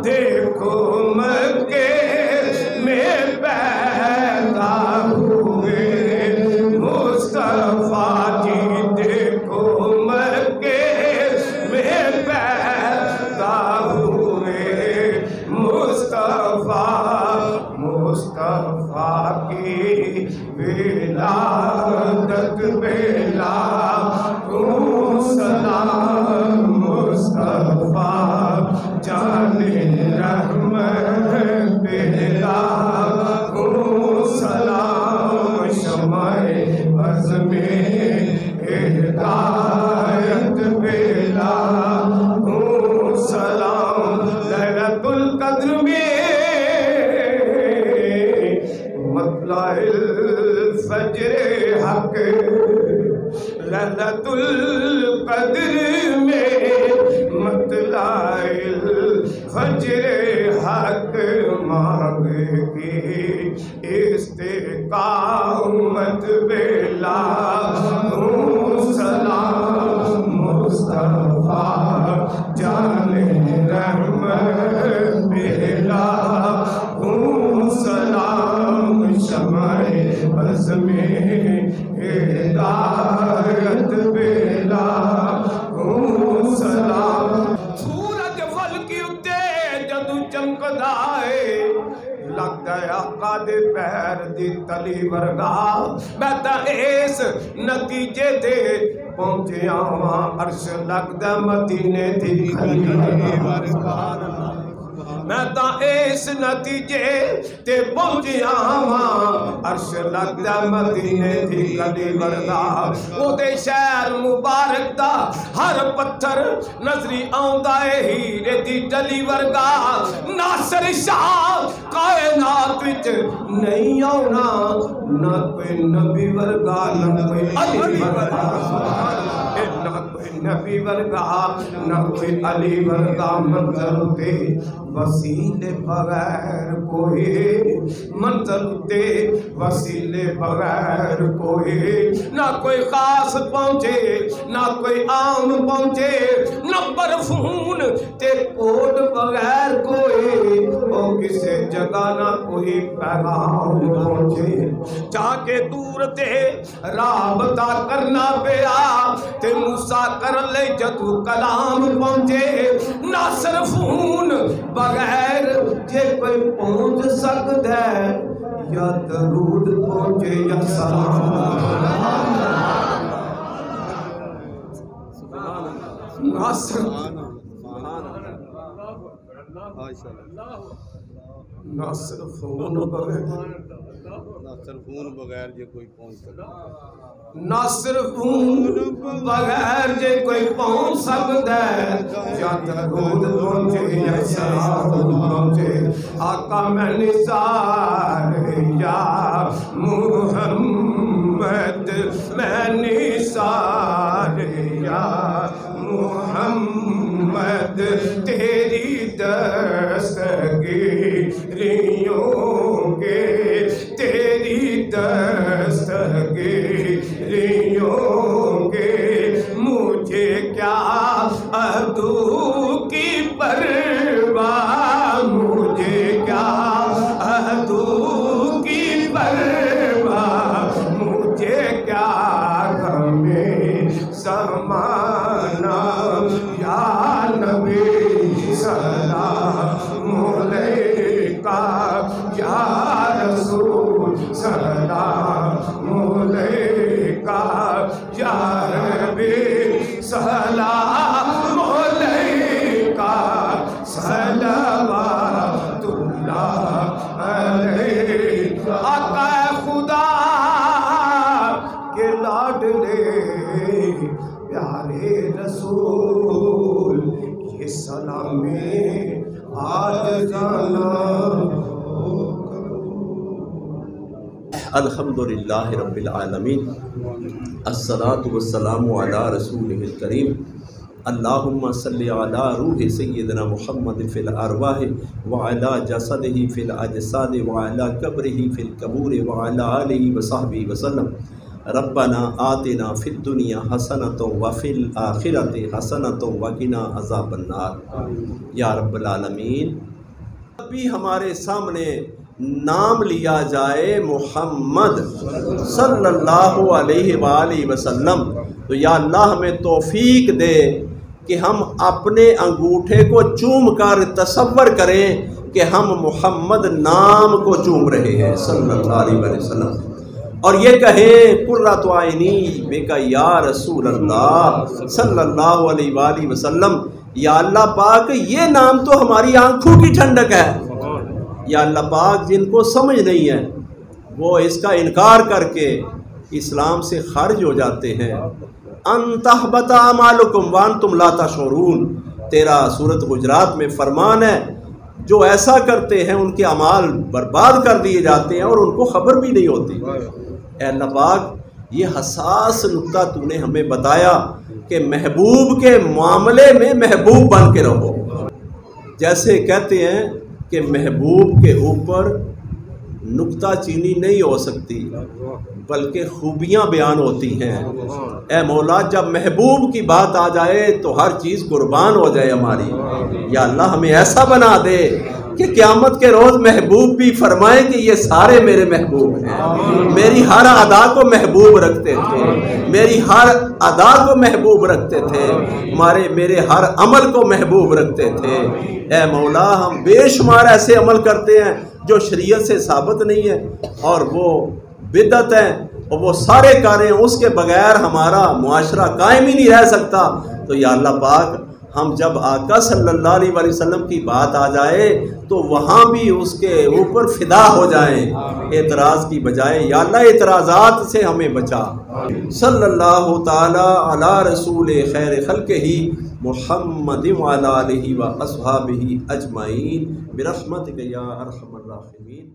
دیکھو مکے میں پیدا ہوئے مصطفیٰ جی، دیکھو مکے میں پیدا ہوئے مصطفیٰ کی ولادت بلا سلام مصطفیٰ جان رحمت بلا سلام شمع عزم ہدایت بلا سلام لیلۃ القدر میں مطلع الفجر حق، لیلۃ القدر میں مطلع الفجر حق، مانگ کی استقامت بلا سلام مصطفیٰ جان رحمت بلا سلام شمع عزم ہدایت بلا سلام سورج فلکی اتے جدو چمکدا ہے لگدا ہے آقا دے پیر دی تلی ورگا، میں تا اس نتیجے تے پہنچیا ہاں عرش لگدا مدینے دی کھلی ورگا، میں تا اس نتیجے تے پہنچیا ہاں عرش لگدا مدینے دی کلی ورگا، او دے شہر مبارک دا ہر پتھر نظری آوندا ہے ہیرے دی ڈلی ورگا، ناصر شاہ کائنات وچ نہیں آونا، نہ کوئی نبی ورگا نہ کوئی علی ورگا، نہ کوئی نبی ورگا نہ کوئی علی ورگا، منظر تے وسیلے بغیر کوئی، منزل تے وسیلے بغیر کوئی، نہ کوئی خاص پہنچے نہ کوئی عام پہنچے، نمبر فون تے کوڈ بغیر کوئی، او کسے جگہ نہ کوئی پیغام پہنچے، جا کے دور تے رابطہ کرنا پیا تے موسیٰ کر لے جدو کلام پہنچے، ناصر فون بغیر جے کوئی پہنچ سکتا ہے یا درود پہنچے یا سلام، ناصر ناصر فون بغیر جے کوئی پہنچ سکتا ہے، ناصر فون بغیر جے کوئی پہنچ سکتا ہے یا درود پہنچے یا سلام پہنچے، آقا میں نثار یا محمد، میں نثار یا محمد، تیری دستگیریوں کے تیری دستگیریوں کے مجھے کیا عدو کی پرواہ، مجھے کیا عدو کی پرواہ، مجھے کیا غم زمانہ، یا نبی سلام علیکہ، یا رسول سلام علیکہ، یا ربی سلام علیکہ، صلوات اللہ علیہ، آقا خدا کے لاڈلے پیارے رسول، یہ سلامی آج جانا۔ الحمدللہ رب العالمین، الصلاۃ والسلام علی رسولہ الکریم، اللہم صلی علی روح سیدنا محمد فی الارواح وعلی جسدہ فی الاجساد وعلی قبرہ فی القبور وعلی آلہ وصحبہ وسلم۔ ربنا آتنا فی الدنیا حسنۃ وفی الآخرۃ حسنۃ وقنا عذاب النار۔ یا رب العالمین، بھی ہمارے سامنے نام لیا جائے محمد صلی اللہ علیہ وآلہ وسلم، تو یا اللہ ہمیں توفیق دے کہ ہم اپنے انگوٹھے کو چوم کر تصور کریں کہ ہم محمد نام کو چوم رہے ہیں صلی اللہ علیہ وسلم، اور یہ کہیں قرۃ عینی بک یا رسول اللہ صلی اللہ علیہ وآلہ وسلم، یا اللہ پاک یہ نام تو ہماری آنکھوں کی ٹھنڈک ہے۔ یا اللہ پاک جن کو سمجھ نہیں ہے وہ اس کا انکار کر کے اسلام سے خارج ہو جاتے ہیں۔ ان تحبط اعمالکم وانتم لا تشعرون، تیرا سورۃ گجرات میں فرمان ہے جو ایسا کرتے ہیں ان کے اعمال برباد کر دیے جاتے ہیں اور ان کو خبر بھی نہیں ہوتی۔ اے اللہ پاک یہ حساس نقطہ تو نے ہمیں بتایا کہ محبوب کے معاملے میں محبوب بن کے رہو۔ جیسے کہتے ہیں کہ محبوب کے اوپر نکتہ چینی نہیں ہو سکتی بلکہ خوبیاں بیان ہوتی ہیں۔ اے مولا جب محبوب کی بات آ جائے تو ہر چیز قربان ہو جائے ہماری۔ یا اللہ ہمیں ایسا بنا دے کہ قیامت کے روز محبوب بھی فرمائے کہ یہ سارے میرے محبوب ہیں، میری ہر ادا کو محبوب رکھتے تھے، میری ہر ادا کو محبوب رکھتے تھے، میرے ہر عمل کو محبوب رکھتے تھے۔ اے مولا ہم بے شمار ایسے عمل کرتے ہیں جو شریعت سے ثابت نہیں ہے اور وہ بدعت ہیں، اور وہ سارے کاریں اس کے بغیر ہمارا معاشرہ قائم ہی نہیں رہ سکتا۔ تو یا اللہ پاک ہم جب آقا صلی اللہ علیہ وآلہ وسلم کی بات آ جائے تو وہاں بھی اس کے اوپر فدا ہو جائیں اعتراض کی بجائے۔ یا اللہ اعتراضات سے ہمیں بچا۔ صلی اللہ تعالی علی رسول خیر خلقہ محمد وعلی آلہ واصحابہ اجمعین برحمتک یا ارحم الراحمین۔